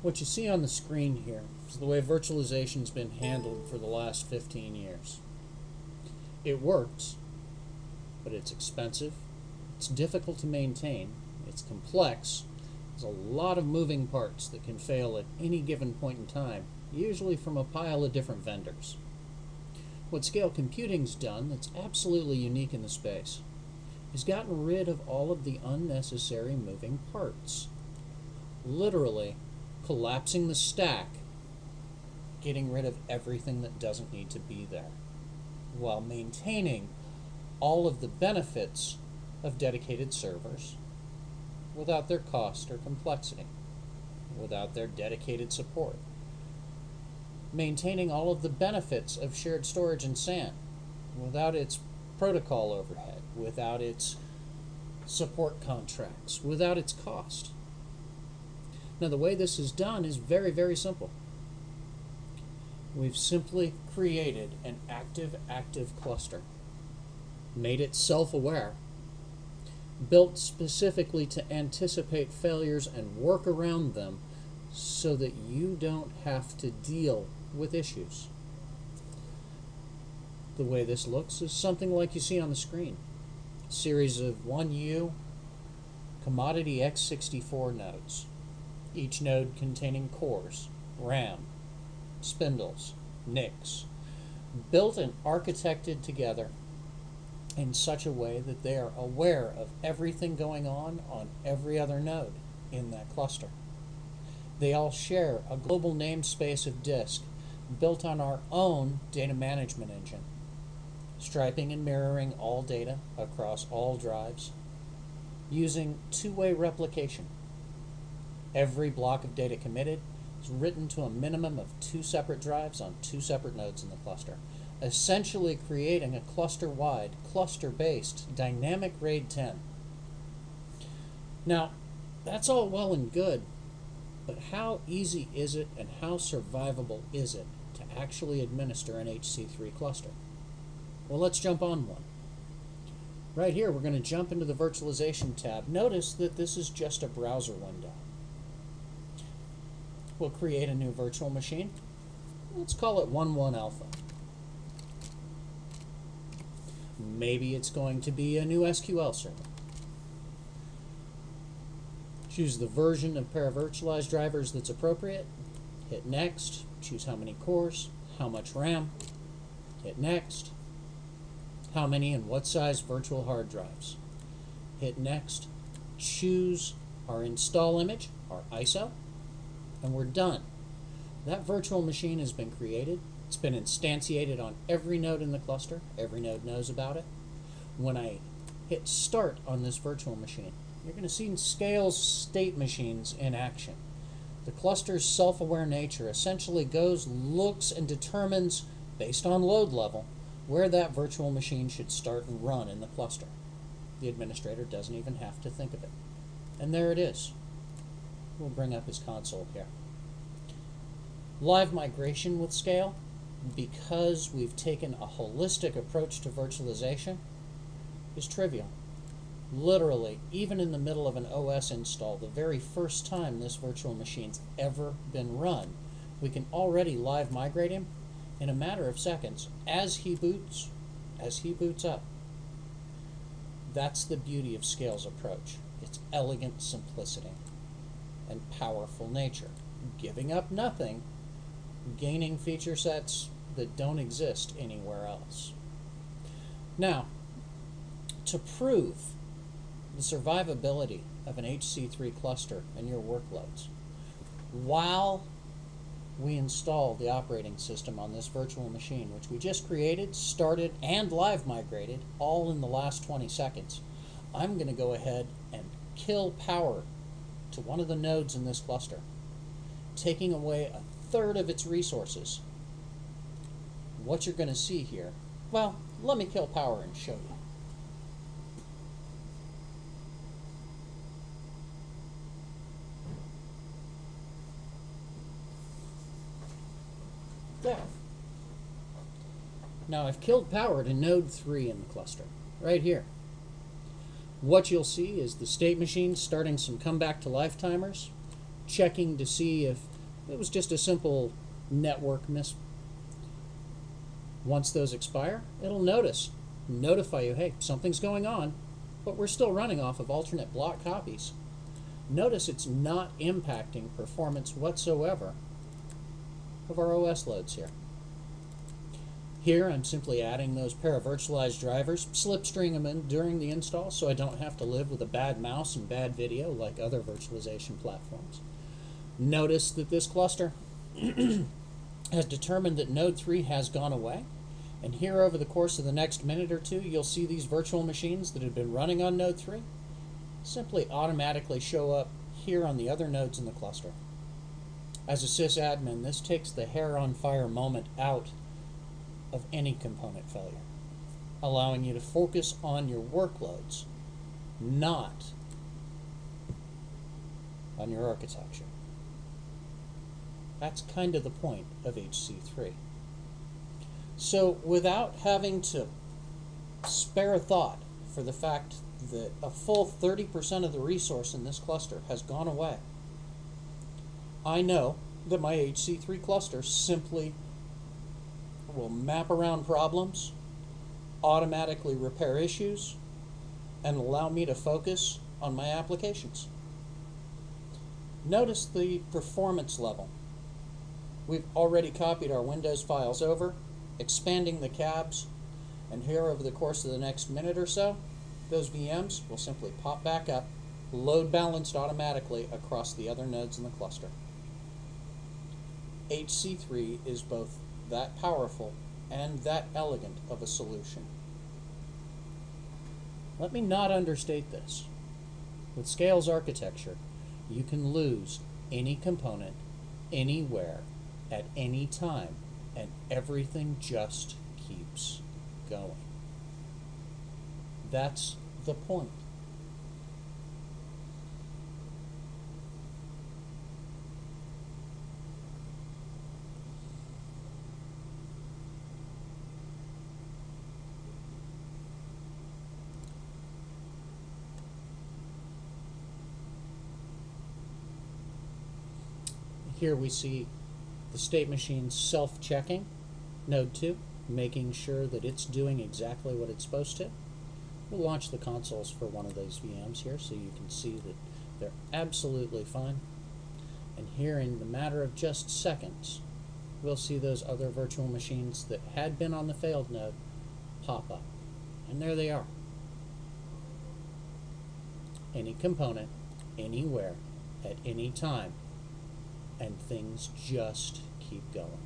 What you see on the screen here is the way virtualization's been handled for the last 15 years. It works, but it's expensive, it's difficult to maintain, it's complex, there's a lot of moving parts that can fail at any given point in time, usually from a pile of different vendors. What scale computing's done that's absolutely unique in the space is gotten rid of all of the unnecessary moving parts. Literally collapsing the stack, getting rid of everything that doesn't need to be there, while maintaining all of the benefits of dedicated servers without their cost or complexity, without their dedicated support. Maintaining all of the benefits of shared storage and SAN without its protocol overhead, without its support contracts, without its cost. Now, the way this is done is very, very simple. We've simply created an active cluster, made it self-aware, built specifically to anticipate failures and work around them so that you don't have to deal with issues. The way this looks is something like you see on the screen. A series of 1U commodity x64 nodes, each node containing cores, RAM, spindles, NICs, built and architected together in such a way that they are aware of everything going on every other node in that cluster. They all share a global namespace of disk built on our own data management engine, striping and mirroring all data across all drives, using two-way replication. Every block of data committed is written to a minimum of 2 separate drives on 2 separate nodes in the cluster, essentially creating a cluster-wide, cluster-based dynamic RAID 10. Now, that's all well and good, but how easy is it and how survivable is it to actually administer an HC3 cluster? Well, let's jump on one. Right here, we're going to jump into the virtualization tab. Notice that this is just a browser window. We'll create a new virtual machine. Let's call it 1.1 alpha. Maybe it's going to be a new SQL server. Choose the version of paravirtualized drivers that's appropriate. Hit next. Choose how many cores, how much RAM. Hit next. How many and what size virtual hard drives. Hit next. Choose our install image, our ISO, and we're done. That virtual machine has been created. It's been instantiated on every node in the cluster. Every node knows about it. When I hit start on this virtual machine, you're going to see Scale's state machines in action. The cluster's self-aware nature essentially goes, looks, and determines, based on load level, where that virtual machine should start and run in the cluster. The administrator doesn't even have to think of it. And there it is. We'll bring up his console here. Live migration with Scale, because we've taken a holistic approach to virtualization, is trivial. Literally, even in the middle of an OS install, the very first time this virtual machine's ever been run, we can already live migrate him in a matter of seconds as he boots up. That's the beauty of Scale's approach. Its elegant simplicity and powerful nature, giving up nothing, gaining feature sets that don't exist anywhere else. Now, to prove the survivability of an HC3 cluster in your workloads, while we install the operating system on this virtual machine, which we just created, started, and live migrated, all in the last 20 seconds, I'm going to go ahead and kill power to one of the nodes in this cluster, taking away 1/3 of its resources. What you're going to see here, well, let me kill power and show you. There. Now I've killed power to node 3 in the cluster, right here. What you'll see is the state machine starting some comeback to life timers, checking to see if It was just a simple network miss. Once those expire, it'll notify you, hey, something's going on, but we're still running off of alternate block copies. Notice it's not impacting performance whatsoever of our OS loads here. Here I'm simply adding those para-virtualized drivers, slipstreaming them in during the install so I don't have to live with a bad mouse and bad video like other virtualization platforms. Notice that this cluster has determined that node 3 has gone away, and here over the course of the next minute or two you'll see these virtual machines that have been running on node 3 simply automatically show up here on the other nodes in the cluster. As a sysadmin, this takes the hair on fire moment out of any component failure, allowing you to focus on your workloads, not on your architecture. That's kind of the point of HC3. So without having to spare a thought for the fact that a full 30% of the resource in this cluster has gone away, I know that my HC3 cluster simply will map around problems, automatically repair issues, and allow me to focus on my applications. Notice the performance level. We've already copied our Windows files over, expanding the cabs, and here over the course of the next minute or so, those VMs will simply pop back up, load balanced automatically across the other nodes in the cluster. HC3 is both that powerful and that elegant of a solution. Let me not understate this. With Scale's architecture, you can lose any component, anywhere, at any time, and everything just keeps going. That's the point. Here we see the state machine self-checking, node 2, making sure that it's doing exactly what it's supposed to. We'll launch the consoles for one of those VMs here so you can see that they're absolutely fine. And here in the matter of just seconds, we'll see those other virtual machines that had been on the failed node pop up. And there they are. Any component, anywhere, at any time. And things just keep going.